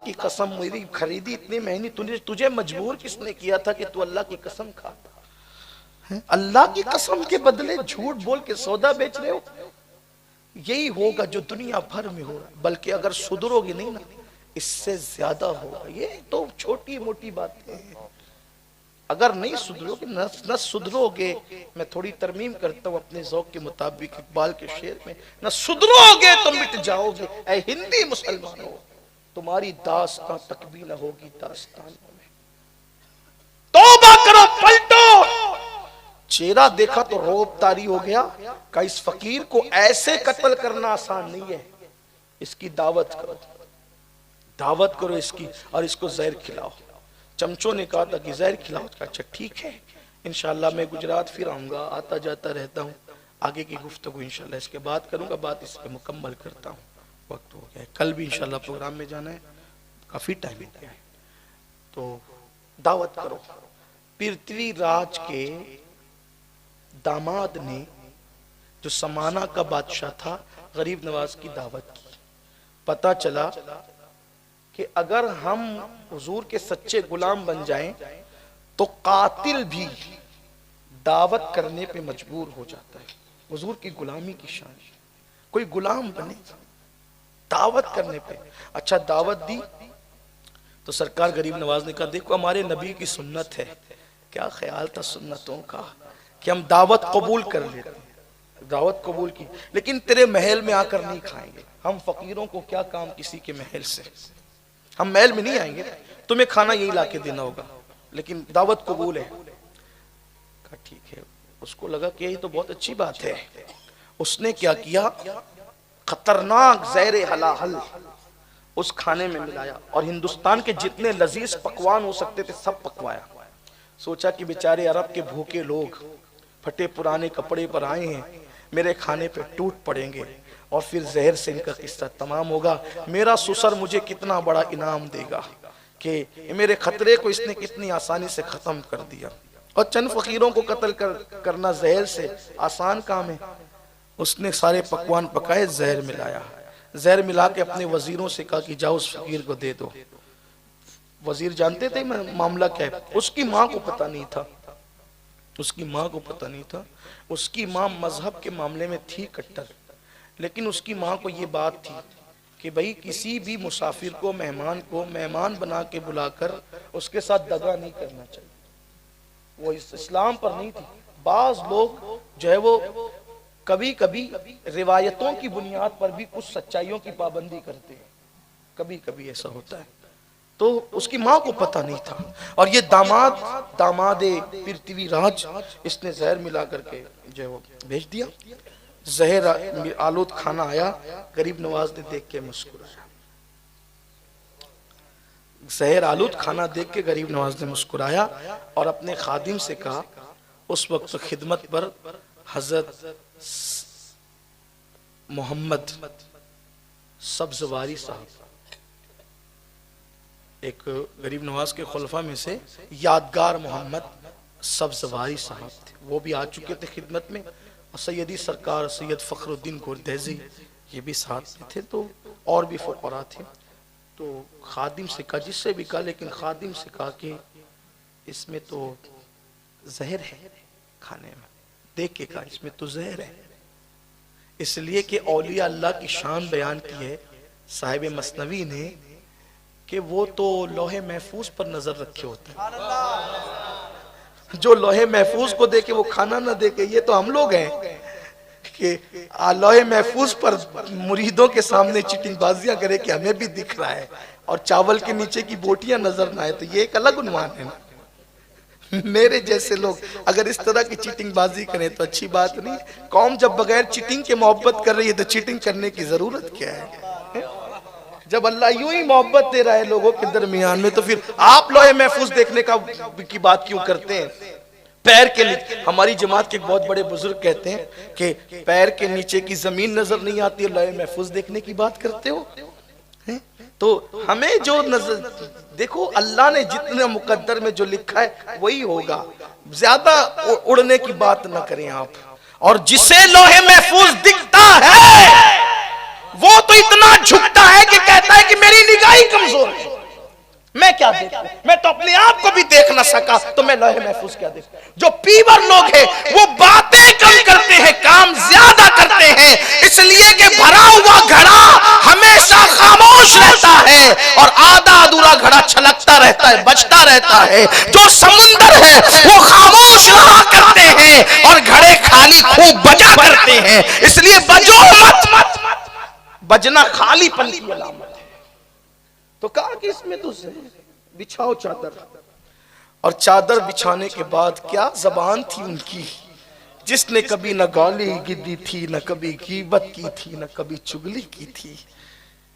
کی قسم میری خریدی اتنی مہنگی، تجھے مجبور کس نے کیا تھا کہ تو اللہ کی قسم کھاتا؟ اللہ کی قسم کے بدلے جھوٹ بول کے سودا بیچ رہے ہو۔ یہی ہوگا جو دنیا بھر میں ہو رہا ہے، بلکہ اگر سدھرو گے نہیں نا اس سے زیادہ ہوگا۔ یہ تو چھوٹی موٹی باتیں ہیں، اگر نہیں سدھرو گے نہ سدھرو گے، میں تھوڑی ترمیم کرتا ہوں اپنے ذوق کے مطابق اقبال کے شعر میں، نہ سدھرو گے تو مٹ جاؤ گے اے ہندی مسلمانوں، تمہاری داستان تک بھی نہ ہوگی داستانوں میں۔ توبہ کرو، پلٹو۔ چہرہ دیکھا تو روب طاری ہو گیا کہ اس فقیر کو ایسے قتل کرنا آسان نہیں ہے، اس کی دعوت کرو، دعوت کرو اس کی، اور اس کو زہر کھلاؤ۔ چمچوں نے کہا تھا کہ زہر کھلاؤ، اچھا ٹھیک ہے، انشاءاللہ میں گجرات پھر آؤں گا، آتا جاتا رہتا ہوں، آگے کی گفتگو انشاءاللہ اس کے بعد کروں گا، بات اس پہ مکمل کرتا ہوں، وقت ہو گیا ہے، کل بھی انشاءاللہ پروگرام میں جانا ہے، کافی ٹائم ہو گیا ہے، تو دعوت کرو۔ پرتوی راج کے داماد نے جو سمانہ کا بادشاہ تھا غریب نواز کی دعوت کی، پتہ چلا کہ اگر ہم حضور کے سچے غلام بن جائیں تو قاتل بھی دعوت کرنے پہ مجبور ہو جاتا ہے۔ حضور کی غلامی کی شان، کوئی غلام بنے دعوت کرنے پہ، اچھا دعوت دی تو سرکار غریب نواز نے کہا دیکھو ہمارے نبی کی سنت ہے، کیا خیال تھا سنتوں کا کہ ہم دعوت قبول کر لیتے ہیں، دعوت قبول کی، لیکن تیرے محل میں آ کر نہیں کھائیں گے، ہم فقیروں کو کیا کام کسی کے محل سے، ہم محل میں نہیں آئیں گے، تمہیں کھانا یہی لا کے دینا ہوگا، لیکن دعوت قبول ہے۔ کہا ٹھیک ہے، اس کو لگا کہ یہ تو بہت اچھی بات ہے، اس نے کیا کیا، خطرناک زہر حلاحل اس کھانے میں ملایا اور ہندوستان کے جتنے لذیذ پکوان ہو سکتے تھے سب پکوایا۔ سوچا کہ بیچارے عرب کے بھوکے لوگ پھٹے پرانے کپڑے پر آئے ہیں، میرے کھانے پہ ٹوٹ پڑیں گے اور پھر زہر سے ان کا قصہ تمام ہوگا، میرا سسر مجھے کتنا بڑا انعام دے گا کہ میرے خطرے کو اس نے کتنی آسانی سے ختم کر دیا، اور چند فقیروں کو قتل کرنا زہر سے آسان کام ہے۔ اس نے سارے پکوان پکائے، زہر ملایا، زہر ملا کے اپنے وزیروں سے کہا کہ جاؤ اس فقیر کو دے دو۔ وزیر جانتے تھے معاملہ کیا ہے، اس کی ماں کو پتہ نہیں تھا، اس کی ماں کو پتہ نہیں تھا، اس کی ماں مذہب کے معاملے میں تھی کٹر، لیکن اس کی ماں کو یہ بات تھی کہ بھئی کسی بھی مسافر کو مہمان بنا کے بلا کر اس کے ساتھ دغا نہیں کرنا چاہیے، وہ اسلام پر نہیں تھی۔ بعض لوگ جو ہے وہ کبھی کبھی روایتوں کی بنیاد پر بھی کچھ سچائیوں کی پابندی کرتے ہیں، کبھی کبھی ایسا ہوتا ہے، تو اس کی ماں کو پتہ نہیں تھا، اور یہ داماد پرتوی راج، اس نے زہر ملا کر کے جو ہے وہ بھیج دیا۔ زہر آلود کھانا آیا، غریب نواز نے دیکھ کے مسکرایا، زہر آلود کھانا دیکھ کے غریب نواز نے مسکرایا اور اپنے خادم سے کہا، اس وقت خدمت پر حضرت محمد سبزواری صاحب، ایک غریب نواز کے خلفاء میں سے یادگار محمد سبزواری صاحب تھے، وہ بھی آ چکے تھے خدمت میں، اور سیدی سرکار سید فخر الدین گردیزی یہ بھی ساتھ میں تھے، تو اور بھی فقراء تھے۔ تو خادم سے کہا، جس سے بھی کہا، لیکن خادم سے کہا کہ اس میں تو زہر ہے، کھانے میں دیکھ کے کہا اس میں تو زہر ہے، اس لیے کہ اولیاء اللہ کی شان بیان کی ہے صاحب مثنوی نے کہ وہ تو لوح محفوظ پر نظر رکھے ہوتے ہیں، جو لوح محفوظ کو دیکھے وہ کھانا نہ دیکھے، یہ تو ہم لوگ ہیں کہ لوح محفوظ پر مریدوں کے سامنے چیٹنگ بازیاں کرے کہ ہمیں بھی دکھ رہا ہے، اور چاول کے نیچے کی بوٹیاں نظر نہ آئے، تو یہ ایک الگ عنوان ہے نا۔ میرے جیسے لوگ اگر اس طرح کی چیٹنگ بازی کریں تو اچھی بات نہیں، قوم جب بغیر چیٹنگ کے محبت کر رہی ہے تو چیٹنگ کرنے کی ضرورت کیا ہے؟ جب اللہ یوں ہی محبت دے رہا ہے لوگوں کے درمیان میں، تو پھر آپ لوح محفوظ دیکھنے کی بات کیوں کرتے ہیں؟ پیر کے نیچے، ہماری جماعت کے ایک بہت بڑے بزرگ کہتے ہیں کہ پیر کے نیچے کی زمین نظر نہیں آتی ہے، لوح محفوظ دیکھنے کی بات کرتے ہو؟ تو ہمیں جو نظر دیکھو، اللہ نے جتنا مقدر میں جو لکھا ہے وہی ہوگا، زیادہ اڑنے کی بات نہ کریں آپ۔ اور جسے لوح محفوظ دکھتا ہے وہ تو اتنا جھکتا ہے کہ کہتا ہے کہ میری نگاہ ہی کمزور ہے، میں کیا دیکھوں؟ میں تو اپنے آپ کو بھی دیکھ نہ سکا تو میں لوح محفوظ کیا دیکھوں؟ جو پیور لوگ ہیں وہ باتیں کم کرتے ہیں، کام زیادہ کرتے ہیں، اس لیے کہ بھرا ہوا گھڑا ہمیشہ خاموش رہتا ہے اور آدھا ادھورا گھڑا چھلکتا رہتا ہے، بجتا رہتا ہے۔ جو سمندر ہے وہ خاموش رہا کرتے ہیں اور گھڑے خالی خوب بجا کرتے ہیں، اس لیے بجو مت، بجنا خالی پن کی علامت ہے۔ تو کہا کہ اس میں تو بچھاؤ چادر، اور چادر بچھانے کے بعد کیا زبان تھی ان کی، جس نے کبھی نہ گالی گدی تھی، نہ کبھی غیبت کی تھی، نہ کبھی چگلی کی تھی۔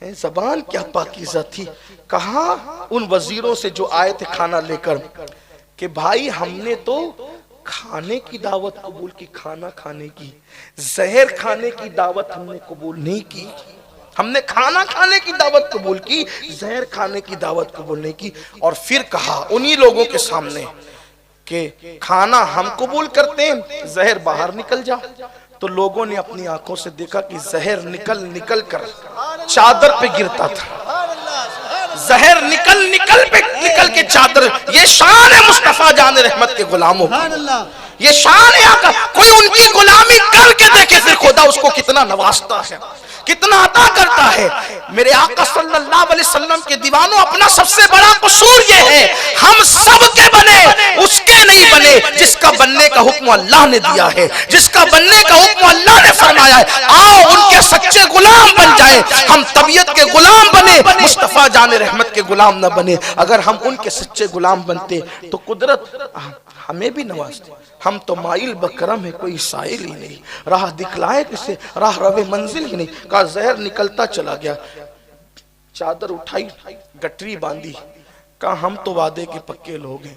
زبان کیا پاکیزہ تھی۔ کہا ان وزیروں سے جو آئے تھے کھانا لے کر کہ بھائی ہم نے تو کھانے کی دعوت قبول کی، کھانا کھانے کی، زہر کھانے کی دعوت ہم نے قبول نہیں کی۔ ہم نے کھانا کھانے کی دعوت قبول کی، زہر کھانے کی دعوت قبول نہیں کی۔ اور پھر کہا انہی لوگوں کے سامنے کہ کھانا ہم قبول کرتے ہیں، زہر باہر نکل جا۔ تو لوگوں نے اپنی آنکھوں سے دیکھا کہ زہر نکل کر چادر پہ گرتا تھا، زہر نکل کے چادر۔ یہ شان ہے مصطفیٰ جان رحمت کے غلاموں کی، یہ شان ہے آقا۔ کوئی ان کی غلامی کر کے دیکھے پھر خدا اس کو کتنا نوازتا ہے، کتنا عطا کرتا ہے۔ میرے آقا صلی اللہ علیہ وسلم کے دیوانوں، اپنا سب سے بڑا قصور یہ ہے ہم سب کے بنے، اس کے نہیں بنے جس کا بننے کا حکم اللہ نے دیا ہے، جس کا بننے کا حکم اللہ نے فرمایا ہے۔ آؤ ان کے سچے غلام بن جائیں، ہم طبیعت کے غلام بنے، مصطفیٰ جان رحمت کے غلام نہ بنے۔ اگر ہم ان کے سچے غلام بنتے تو قدرت ہمیں بھی نوازتے۔ ہم تو مائل بکرم ہے، کوئی سائل ہی نہیں، راہ دکھلائے کسے، راہ روے منزل ہی نہیں۔ کہا زہر نکلتا چلا گیا، چادر اٹھائی، گٹری باندھی، کہا ہم تو وعدے کے پکے لوگ ہیں،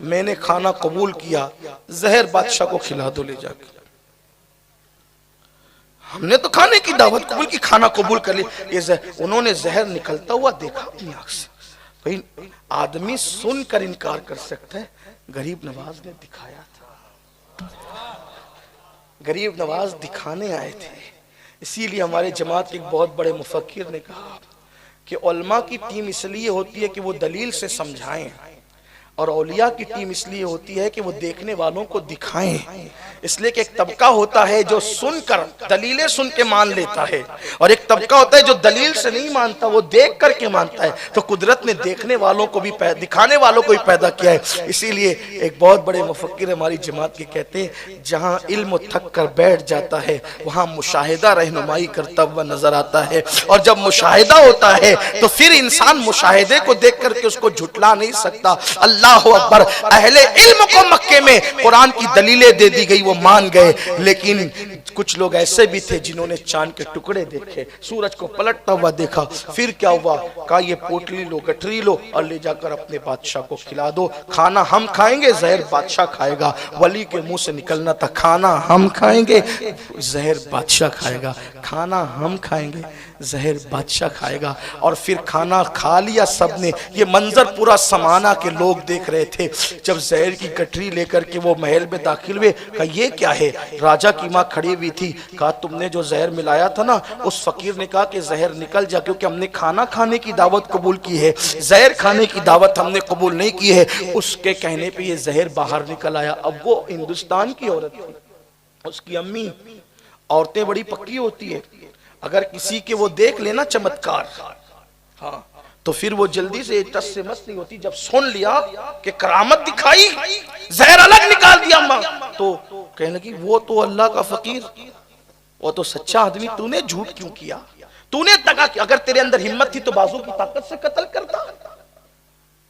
میں نے کھانا قبول کیا، زہر بادشاہ کو کھلا دو لے جا کے۔ ہم نے تو کھانے کی دعوت قبول کی، کھانا قبول کر لی، یہ زہر۔ انہوں نے زہر نکلتا ہوا دیکھا اپنی آنکھ سے۔ بھئی آدمی سن کر انکار کر سکتا ہے، غریب نواز نے دکھایا تھا، غریب نواز دکھانے آئے تھے۔ اسی لیے ہمارے جماعت کے ایک بہت بڑے مفکر نے کہا کہ علماء کی ٹیم اس لیے ہوتی ہے کہ وہ دلیل سے سمجھائیں، اور اولیاء کی ٹیم اس لیے ہوتی ہے کہ وہ دیکھنے والوں کو دکھائیں۔ اس لیے کہ ایک طبقہ ہوتا ہے جو سن کر دلیلیں سن کے مان لیتا ہے، اور ایک طبقہ ہوتا ہے جو دلیل سے نہیں مانتا، وہ دیکھ کر کے مانتا ہے۔ تو قدرت نے دیکھنے والوں کو بھی دکھانے والوں کو بھی پیدا کیا ہے۔ اسی لیے ایک بہت بڑے مفکر ہماری جماعت کے کہتے ہیں جہاں علم تھک کر بیٹھ جاتا ہے وہاں مشاہدہ رہنمائی کرتا ہوا نظر آتا ہے، اور جب مشاہدہ ہوتا ہے تو پھر انسان مشاہدے کو دیکھ کر کے اس کو جھٹلا نہیں سکتا۔ اللہ اکبر۔ اہل علم کو مکے میں قرآن کی دلیلیں دے دی گئی، وہ مان گئے، لیکن کچھ لوگ ایسے بھی تھے جنہوں نے چاند کے ٹکڑے دیکھے، سورج کو پلٹتا ہوا دیکھا۔ پھر کیا ہوا؟ کہا یہ پوٹلی لو، گٹری لو اور لے جا کر اپنے بادشاہ کو کھلا دو، کھانا ہم کھائیں گے، زہر بادشاہ کھائے گا۔ ولی کے منہ سے نکلنا تھا کھانا ہم کھائیں گے، زہر بادشاہ کھائے گا، کھانا ہم کھائیں گے، زہر بادشاہ کھائے گا۔ اور پھر کھانا کھا لیا سب نے۔ یہ منظر پورا سمانا کے لوگ دیکھ رہے تھے۔ جب زہر کی گٹری لے کر کے وہ محل میں داخل ہوئے، کہا یہ کیا ہے؟ راجہ کی ماں کھڑی ہوئی تھی، کہا تم نے جو زہر ملایا تھا نا، اس فقیر نے کہا کہ زہر نکل جا، کیونکہ ہم نے کھانا کھانے کی دعوت قبول کی ہے، زہر کھانے کی دعوت ہم نے قبول نہیں کی ہے۔ اس کے کہنے پہ یہ زہر باہر نکل آیا۔ اب وہ ہندوستان کی عورت تھی، اس کی امی، عورتیں بڑی پکی ہوتی ہے، اگر کسی کے وہ دیکھ لینا چمتکار، ہاں تو پھر وہ جلدی سے ٹس سے مس نہیں ہوتی۔ جب سن لیا کہ کرامت دکھائی، زہر الگ نکال دیا ماں، تو کہنے لگی وہ تو اللہ کا فقیر، وہ تو سچا آدمی، تو نے جھوٹ کیوں کیا؟ تو نے دگا کیا؟ اگر تیرے اندر ہمت تھی تو بازو کی طاقت سے قتل کرتا،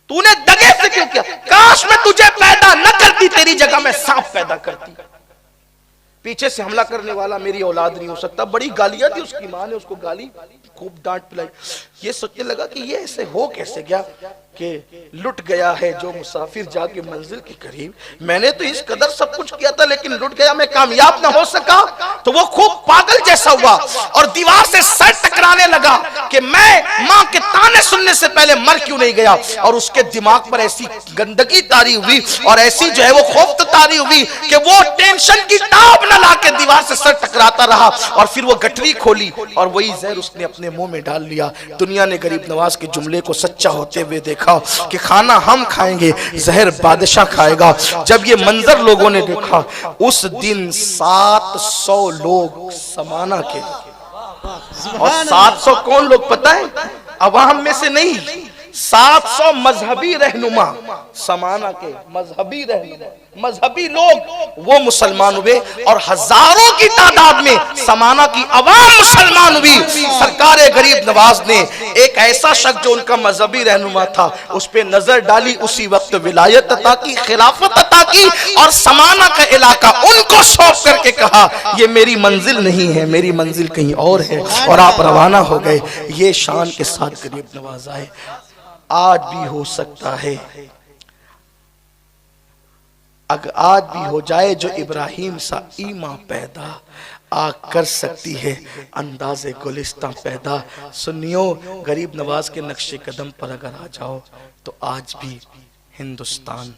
تو نے دگے سے کیوں کیا؟ کاش میں تجھے پیدا نہ کرتی، تیری جگہ میں سانپ پیدا کرتی۔ پیچھے سے حملہ کرنے والا میری اولاد نہیں ہو سکتا۔ بڑی گالیاں دی اس کی ماں نے، اس کو گالی خوب ڈانٹ پلائی۔ یہ سوچنے لگا کہ یہ ایسے ہو کیسے گیا کہ لٹ گیا ہے جو مسافر جا کے منزل کے قریب، میں نے تو اس قدر سب کچھ کیا تھا لیکن لٹ گیا، میں کامیاب نہ ہو سکا۔ تو وہ خوب پاگل جیسا ہوا اور دیوار سے سر ٹکرانے لگا۔ کہ میں ماں کے تانے سننے سے پہلے مر کیوں نہیں گیا، اور اس کے دماغ پر ایسی گندگی تاری ہوئی اور ایسی جو ہے وہ خوفت تاری ہوئی کہ وہ ٹینشن کی تاب نہ لا کے دیوار سے سر ٹکراتا رہا، اور پھر وہ گٹری کھولی اور وہی زہر اس نے اپنے منہ میں ڈال لیا۔ دنیا نے غریب نواز کے جملے کو سچا ہوتے ہوئے دیکھا کہ کھانا ہم کھائیں گے، زہر بادشاہ کھائے گا۔ جب یہ منظر لوگوں نے دیکھا، اس دن 700 لوگ سمانہ کے، اور 700 کون لوگ پتہ ہے؟ عوام میں سے نہیں، 700 مذہبی رہنما، سمانہ کے مذہبی رہنما، مذہبی لوگ وہ مسلمان ہوئے، اور ہزاروں کی تعداد میں سمانہ کی عوام مسلمان ہوئی۔ سرکار غریب نواز نے ایک ایسا شخص جو ان کا مذہبی رہنما تھا اس پہ نظر ڈالی، اسی وقت ولایت عطا کی، خلافت عطا کی، اور سمانہ کا علاقہ ان کو سونپ کر کے کہا یہ میری منزل نہیں ہے، میری منزل کہیں اور ہے، اور آپ روانہ ہو گئے۔ یہ شان کے ساتھ غریب نواز آئے۔ آج بھی ہو سکتا ہے، اگر آج بھی ہو جائے جو ابراہیم سا ایمان پیدا، آگ کر سکتی ہے انداز گلستان پیدا۔ سنیو، غریب نواز کے نقش قدم پر اگر آ جاؤ تو آج بھی ہندوستان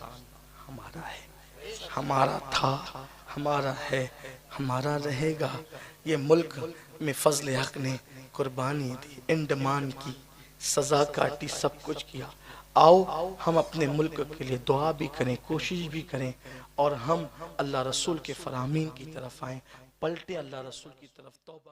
ہمارا ہے، ہمارا تھا، ہمارا ہے، ہمارا رہے گا۔ یہ ملک میں فضل حق نے قربانی دی، انڈمان کی، سزا کاٹی، سب کچھ کیا۔ آؤ ہم اپنے ملک کے لیے دعا بھی کریں، کوشش بھی کریں، اور ہم اللہ رسول کے فرامین کی طرف آئیں، پلٹیں اللہ رسول کی طرف، توبہ